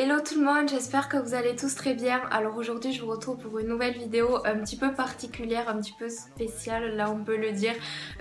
Hello tout le monde, j'espère que vous allez tous très bien. Alors aujourd'hui je vous retrouve pour une nouvelle vidéo un petit peu particulière, un petit peu spéciale, là on peut le dire.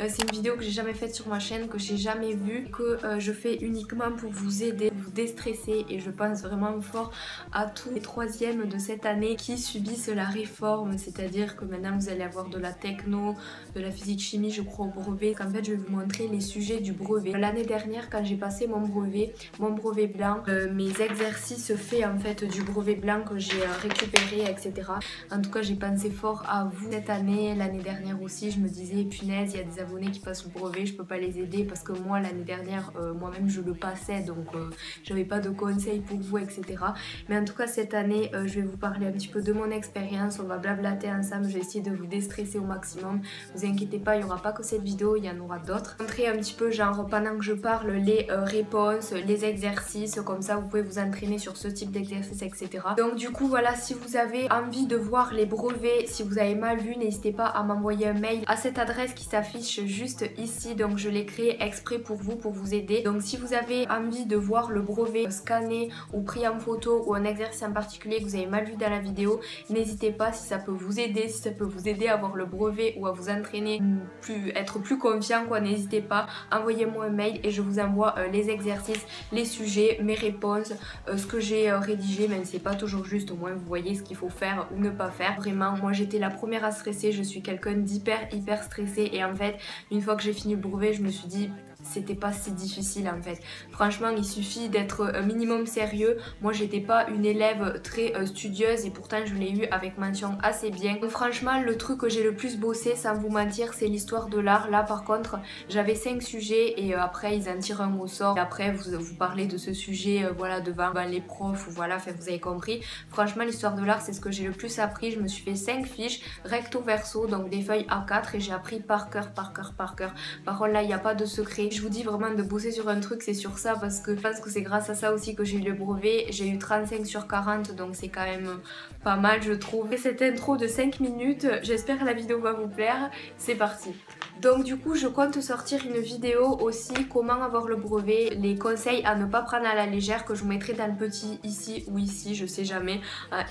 C'est une vidéo que j'ai jamais faite sur ma chaîne, que j'ai jamais vue, que je fais uniquement pour vous aider, vous déstresser, et je pense vraiment fort à tous les troisièmes de cette année qui subissent la réforme, c'est-à-dire que maintenant vous allez avoir de la techno, de la physique chimie je crois au brevet. En fait je vais vous montrer les sujets du brevet. L'année dernière quand j'ai passé mon brevet blanc, mes exercices fait en fait du brevet blanc que j'ai récupéré, etc. En tout cas j'ai pensé fort à vous cette année, l'année dernière aussi. Je me disais punaise, il y a des abonnés qui passent le brevet, je peux pas les aider parce que moi l'année dernière moi-même je le passais, donc j'avais pas de conseils pour vous, etc. Mais en tout cas cette année je vais vous parler un petit peu de mon expérience, on va blablater ensemble, je vais essayer de vous déstresser au maximum. Vous inquiétez pas, il n'y aura pas que cette vidéo, il y en aura d'autres. Montrer un petit peu genre pendant que je parle les réponses, les exercices, comme ça vous pouvez vous entraîner sur ce type d'exercice, etc. Donc du coup voilà, si vous avez envie de voir les brevets, si vous avez mal vu, n'hésitez pas à m'envoyer un mail à cette adresse qui s'affiche juste ici. Donc je l'ai créé exprès pour vous aider. Donc si vous avez envie de voir le brevet scanné ou pris en photo ou un exercice en particulier que vous avez mal vu dans la vidéo, n'hésitez pas, si ça peut vous aider, si ça peut vous aider à avoir le brevet ou à vous entraîner, être plus confiant quoi, n'hésitez pas, envoyez-moi un mail et je vous envoie les exercices, les sujets, mes réponses, ce que j'ai rédigé, même si c'est pas toujours juste, au moins vous voyez ce qu'il faut faire ou ne pas faire. Vraiment moi j'étais la première à stresser, je suis quelqu'un hyper stressé, et en fait une fois que j'ai fini le brevet je me suis dit c'était pas si difficile en fait. Franchement il suffit d'être un minimum sérieux. Moi j'étais pas une élève très studieuse et pourtant je l'ai eu avec mention assez bien. Donc franchement le truc que j'ai le plus bossé sans vous mentir c'est l'histoire de l'art. Là par contre j'avais 5 sujets et après ils en tirent un au sort et après vous parlez de ce sujet voilà devant les profs, ou voilà, enfin vous avez compris. Franchement l'histoire de l'art c'est ce que j'ai le plus appris. Je me suis fait 5 fiches recto verso, donc des feuilles A4, et j'ai appris par cœur. Par contre là il n'y a pas de secret. Je vous dis vraiment de bosser sur un truc, c'est sur ça, parce que je pense que c'est grâce à ça aussi que j'ai eu le brevet. J'ai eu 35 sur 40, donc c'est quand même pas mal je trouve. Et cette intro de 5 minutes, j'espère que la vidéo va vous plaire. C'est parti. Donc du coup je compte sortir une vidéo aussi comment avoir le brevet, les conseils à ne pas prendre à la légère, que je vous mettrai dans le petit ici ou ici, je sais jamais,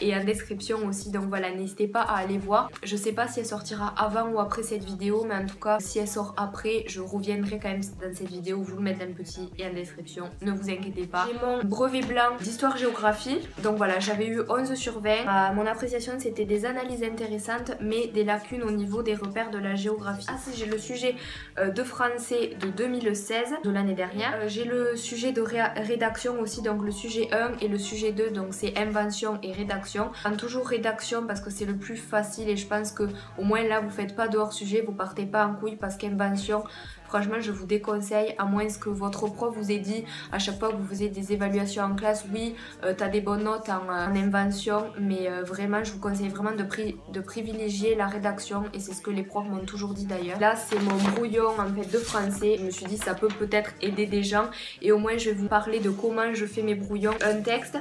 et en description aussi. Donc voilà, n'hésitez pas à aller voir. Je sais pas si elle sortira avant ou après cette vidéo, mais en tout cas si elle sort après je reviendrai quand même dans cette vidéo, vous le mettre dans le petit et en description, ne vous inquiétez pas. J'ai mon brevet blanc d'histoire-géographie, donc voilà j'avais eu 11 sur 20. Mon appréciation c'était des analyses intéressantes mais des lacunes au niveau des repères de la géographie. Ah si, j'ai le sujet de français de 2016, de l'année dernière. J'ai le sujet de rédaction aussi, donc le sujet 1 et le sujet 2, donc c'est invention et rédaction. Je prends toujours rédaction parce que c'est le plus facile et je pense que au moins là vous faites pas de hors sujet, vous partez pas en couille, parce qu'invention franchement je vous déconseille, à moins que votre prof vous ait dit à chaque fois que vous faisiez des évaluations en classe, oui t'as des bonnes notes en invention, mais vraiment je vous conseille vraiment de privilégier la rédaction, et c'est ce que les profs m'ont toujours dit d'ailleurs. Là c'est mon brouillon en fait de français, je me suis dit ça peut peut-être aider des gens, et au moins je vais vous parler de comment je fais mes brouillons. Un texte,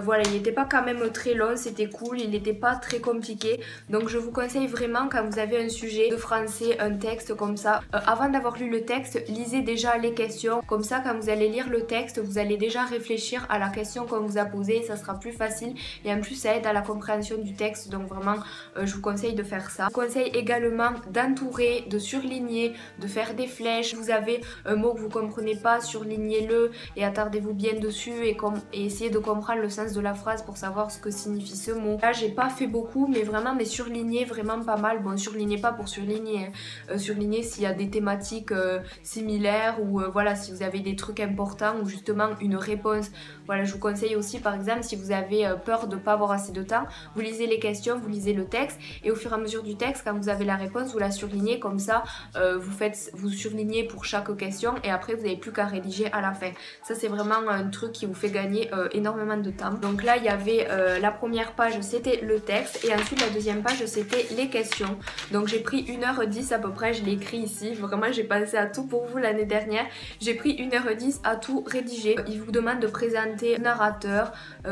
voilà, il n'était pas quand même très long, c'était cool, il n'était pas très compliqué, donc je vous conseille vraiment quand vous avez un sujet de français, un texte comme ça, avant d'avoir lu le texte, lisez déjà les questions, comme ça quand vous allez lire le texte vous allez déjà réfléchir à la question qu'on vous a posée, ça sera plus facile, et en plus ça aide à la compréhension du texte. Donc vraiment je vous conseille de faire ça. Je vous conseille également d'entourer, de surligner, de faire des flèches. Vous avez un mot que vous comprenez pas, surlignez-le et attardez-vous bien dessus, et essayez de comprendre le sens de la phrase pour savoir ce que signifie ce mot. Là j'ai pas fait beaucoup, mais vraiment mais surligner vraiment pas mal. Bon, surlignez pas pour surligner, hein. Surlignez s'il y a des thématiques similaires, ou voilà si vous avez des trucs importants ou justement une réponse. Voilà, je vous conseille aussi par exemple si vous avez peur de pas avoir assez de temps, vous lisez les questions, vous lisez le texte, et au fur et à mesure du texte quand vous avez la réponse vous la surlignez, comme ça vous surlignez pour chaque question, et après vous n'avez plus qu'à rédiger à la fin. Ça c'est vraiment un truc qui vous fait gagner énormément de temps. Donc là il y avait la première page c'était le texte, et ensuite la deuxième page c'était les questions. Donc j'ai pris 1h10 à peu près, je l'ai écrit ici, vraiment j'ai pensé passé à tout pour vous l'année dernière. J'ai pris 1h10 à tout rédiger. Il vous demande de présenter le narrateur,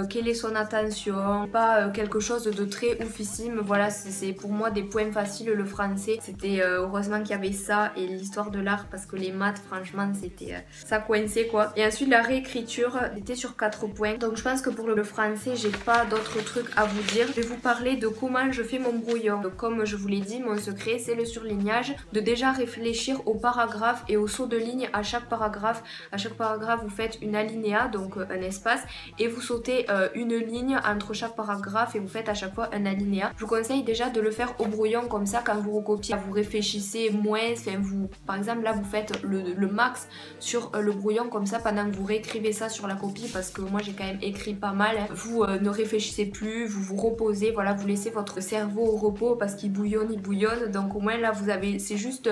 quelle est son attention, pas quelque chose de très oufissime. Voilà, c'est pour moi des points faciles le français. C'était heureusement qu'il y avait ça et l'histoire de l'art parce que les maths franchement c'était ça coinçait quoi. Et ensuite la réécriture était sur 4 points. Donc je pense que pour le français j'ai pas d'autres trucs à vous dire. Je vais vous parler de comment je fais mon brouillon. Donc comme je vous l'ai dit, mon secret c'est le surlignage, de déjà réfléchir aux paragraphes et au saut de ligne à chaque paragraphe. À chaque paragraphe vous faites une alinéa, donc un espace, et vous sautez une ligne entre chaque paragraphe et vous faites à chaque fois un alinéa. Je vous conseille déjà de le faire au brouillon, comme ça quand vous recopiez vous réfléchissez moins. Enfin, vous, par exemple là vous faites le max sur le brouillon, comme ça pendant que vous réécrivez ça sur la copie, parce que moi j'ai quand même écrit pas mal, hein, vous ne réfléchissez plus, vous vous reposez, voilà, vous laissez votre cerveau au repos parce qu'il bouillonne, donc au moins là vous avez, c'est juste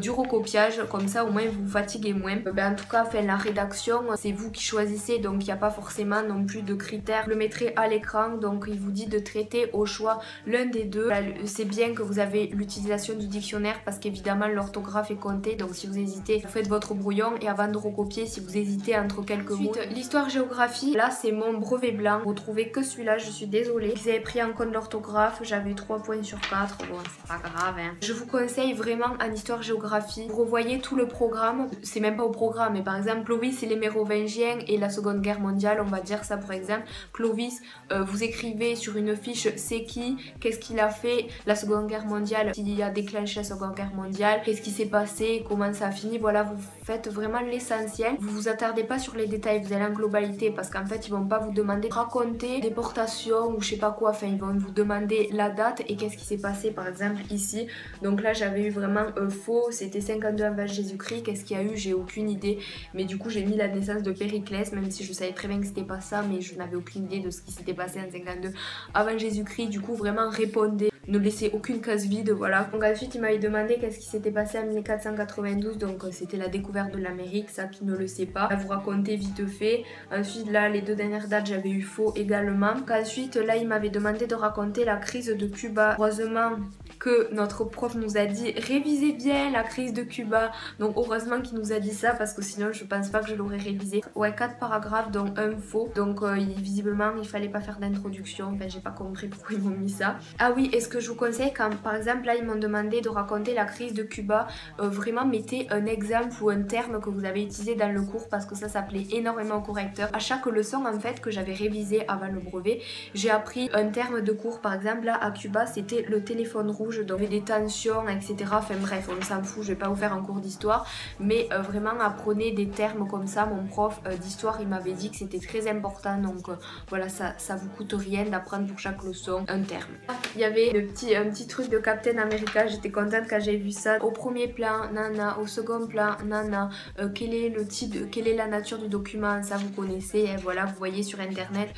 du recopiage, comme ça au moins vous vous fatiguez moins. En tout cas, la rédaction c'est vous qui choisissez, donc il n'y a pas forcément non plus de critères. Je le mettrai à l'écran, donc il vous dit de traiter au choix l'un des deux. C'est bien que vous avez l'utilisation du dictionnaire parce qu'évidemment l'orthographe est comptée, donc si vous hésitez, vous faites votre brouillon et avant de recopier, si vous hésitez entre quelques mots. Ensuite, l'histoire-géographie, là c'est mon brevet blanc, vous trouvez que celui-là, je suis désolée. Vous avez pris en compte l'orthographe, j'avais 3 points sur 4, bon c'est pas grave hein. Je vous conseille vraiment en histoire-géographie, vous revoyez tout le programme, c'est même pas au programme, mais par exemple Clovis et les Mérovingiens et la Seconde Guerre mondiale, on va dire ça pour exemple. Clovis, vous écrivez sur une fiche c'est qui, qu'est-ce qu'il a fait, la Seconde Guerre mondiale, s'il a déclenché la Seconde Guerre mondiale, qu'est-ce qui s'est passé, comment ça a fini, voilà, vous faites vraiment l'essentiel. Vous vous attardez pas sur les détails, vous allez en globalité parce qu'en fait ils vont pas vous demander de raconter déportation ou je sais pas quoi, enfin ils vont vous demander la date et qu'est-ce qui s'est passé par exemple ici. Donc là j'avais eu vraiment faux, c'était 52 avant Jésus-Christ, qu'est-ce qu'il y a eu, j'ai aucune idée, mais du coup j'ai mis la naissance de Périclès, même si je savais très bien que c'était pas ça, mais je n'avais aucune idée de ce qui s'était passé en 52 avant Jésus-Christ. Du coup vraiment répondez, ne laissez aucune case vide, voilà. Donc ensuite il m'avait demandé qu'est-ce qui s'était passé en 1492, donc c'était la découverte de l'Amérique, ça qui ne le sait pas, à vous raconter vite fait. Ensuite là les 2 dernières dates j'avais eu faux également. Donc, ensuite là il m'avait demandé de raconter la crise de Cuba. Heureusement que notre prof nous a dit révisez bien la crise de Cuba, donc heureusement qu'il nous a dit ça parce que sinon je pense pas que je l'aurais révisé. Ouais, 4 paragraphes dont un faux, donc visiblement il fallait pas faire d'introduction, enfin j'ai pas compris pourquoi ils m'ont mis ça. Ah oui, est-ce que je vous conseille quand par exemple là ils m'ont demandé de raconter la crise de Cuba, vraiment mettez un exemple ou un terme que vous avez utilisé dans le cours parce que ça plaît énormément au correcteur. À chaque leçon en fait que j'avais révisé avant le brevet, j'ai appris un terme de cours. Par exemple là à Cuba c'était le téléphone rouge, donc des tensions etc. Enfin bref on s'en fout, je vais pas vous faire un cours d'histoire, mais vraiment apprenez des termes comme ça. Mon prof d'histoire il m'avait dit que c'était très important, donc voilà, ça vous coûte rien d'apprendre pour chaque leçon un terme. Il y avait un petit truc de Captain America, j'étais contente quand j'ai vu ça. Au premier plan, nana, au second plan, nana, quel est le type, quelle est la nature du document, ça vous connaissez, hein, voilà, vous voyez sur internet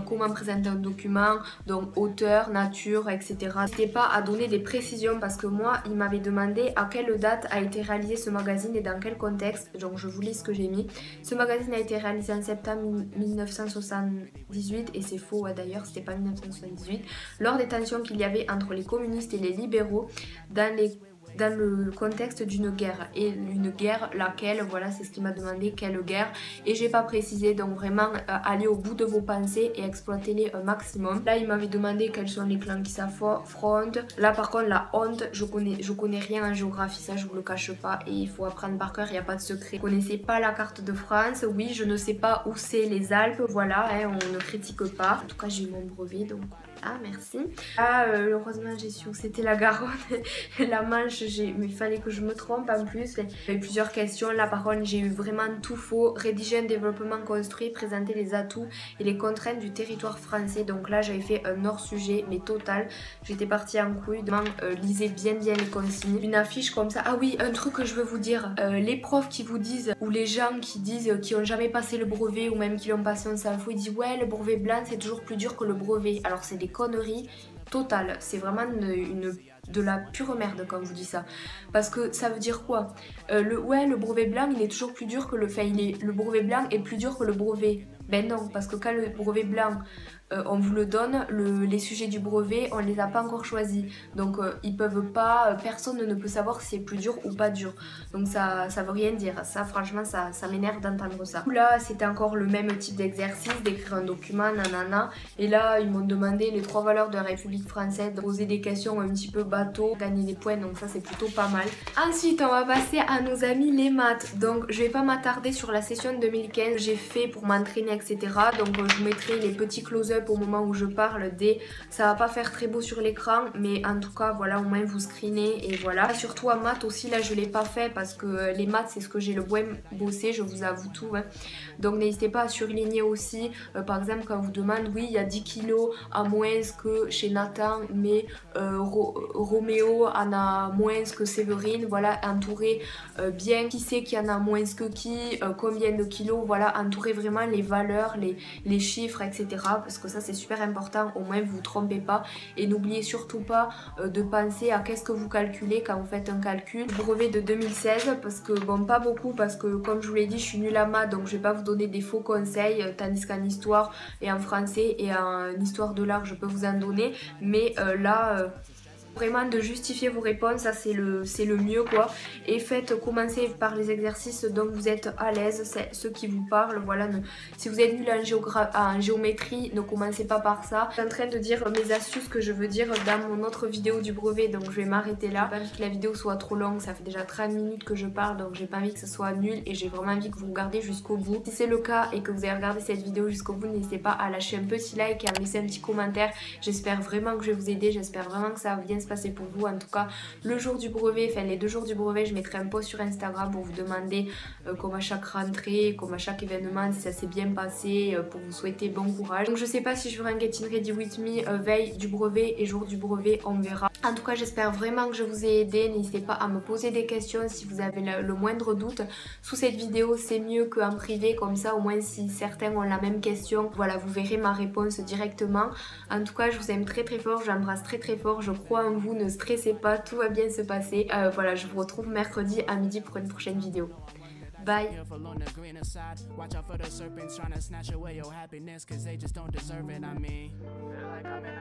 comment présenter un document, donc auteur, nature, etc. N'hésitez pas à donner des précisions parce que moi il m'avait demandé à quelle date a été réalisé ce magazine et dans quel contexte, donc je vous lis ce que j'ai mis. Ce magazine a été réalisé en septembre 1978 et c'est faux ouais, d'ailleurs c'était pas 1978, lors des tensions qu'il y avait entre les communistes et les libéraux dans le contexte d'une guerre. Et une guerre laquelle, voilà, c'est ce qu'il m'a demandé, quelle guerre, et j'ai pas précisé, donc vraiment allez au bout de vos pensées et exploitez-les un maximum. Là il m'avait demandé quels sont les clans qui s'affrontent. Là par contre la honte, je connais rien en géographie, ça je vous le cache pas, et il faut apprendre par cœur, il n'y a pas de secret. Vous connaissez pas la carte de France, oui je ne sais pas où c'est les Alpes, voilà, hein, on ne critique pas. En tout cas j'ai eu mon brevet donc ah merci. Ah heureusement j'ai su où c'était la Garonne. La Manche, mais il fallait que je me trompe en plus. J'avais plusieurs questions, là par contre j'ai eu vraiment tout faux. Rédiger un développement construit, présenter les atouts et les contraintes du territoire français. Donc là j'avais fait un hors sujet mais total. J'étais partie en couille, donc lisez bien les consignes. Une affiche comme ça. Ah oui, un truc que je veux vous dire, les profs qui vous disent, ou les gens qui disent qui ont jamais passé le brevet ou même qui l'ont passé on s'en fout, ils disent ouais le brevet blanc c'est toujours plus dur que le brevet. Alors c'est des conneries totales, c'est vraiment de la pure merde quand je vous dis ça, parce que ça veut dire quoi, le brevet blanc il est toujours plus dur que le brevet blanc est plus dur que le brevet. Ben non, parce que quand le brevet blanc on vous le donne, les sujets du brevet on les a pas encore choisis, donc ils peuvent pas, personne ne peut savoir si c'est plus dur ou pas dur, donc ça veut rien dire, ça franchement ça m'énerve d'entendre ça. Là c'était encore le même type d'exercice, d'écrire un document, nanana, et là ils m'ont demandé les 3 valeurs de la République française, de poser des questions un petit peu bateau, gagner des points, donc ça c'est plutôt pas mal. Ensuite on va passer à nos amis les maths, donc je vais pas m'attarder sur la session 2015, j'ai fait pour m'entraîner etc, donc je vous mettrai les petits close-up au moment où je parle ça va pas faire très beau sur l'écran, mais en tout cas voilà, au moins vous screenez et voilà. Surtout en maths aussi, là je l'ai pas fait parce que les maths c'est ce que j'ai le moins bossé, je vous avoue tout, hein. Donc n'hésitez pas à surligner aussi, par exemple quand on vous demande oui il y a 10 kilos à moins que chez Nathan, mais Roméo en a moins que Séverine, voilà, entourez bien qui c'est qui en a moins que qui, combien de kilos, voilà, entourez vraiment les valeurs, les chiffres etc, parce que ça c'est super important, au moins vous vous trompez pas, et n'oubliez surtout pas de penser à qu'est-ce que vous calculez quand vous faites un calcul. Brevet de 2016, parce que bon pas beaucoup, parce que comme je vous l'ai dit je suis nulle à maths, donc je vais pas vous donner des faux conseils, tandis qu'en histoire et en français et en histoire de l'art je peux vous en donner, mais là vraiment de justifier vos réponses, ça c'est le mieux quoi, et faites commencer par les exercices dont vous êtes à l'aise, c'est ceux qui vous parlent, voilà. Si vous êtes nul en géométrie, ne commencez pas par ça. Je suis en train de dire mes astuces que je veux dire dans mon autre vidéo du brevet, donc je vais m'arrêter là. J'ai pas envie que la vidéo soit trop longue, ça fait déjà 30 minutes que je parle, donc j'ai pas envie que ce soit nul et j'ai vraiment envie que vous regardiez jusqu'au bout. Si c'est le cas et que vous avez regardé cette vidéo jusqu'au bout, n'hésitez pas à lâcher un petit like et à me laisser un petit commentaire. J'espère vraiment que je vais vous aider, j'espère vraiment que ça va bien se passer pour vous. En tout cas le jour du brevet, enfin les 2 jours du brevet, je mettrai un post sur Instagram pour vous demander comme à chaque rentrée, comme à chaque événement, si ça s'est bien passé, pour vous souhaiter bon courage. Donc je sais pas si je ferai un Getting Ready With Me veille du brevet et jour du brevet, on verra. En tout cas j'espère vraiment que je vous ai aidé, n'hésitez pas à me poser des questions si vous avez le moindre doute sous cette vidéo, c'est mieux qu'en privé, comme ça au moins si certains ont la même question, voilà, vous verrez ma réponse directement. En tout cas je vous aime très très fort, j'embrasse très très fort, je crois en vous, ne stressez pas, tout va bien se passer. Voilà, je vous retrouve mercredi à midi pour une prochaine vidéo. Bye.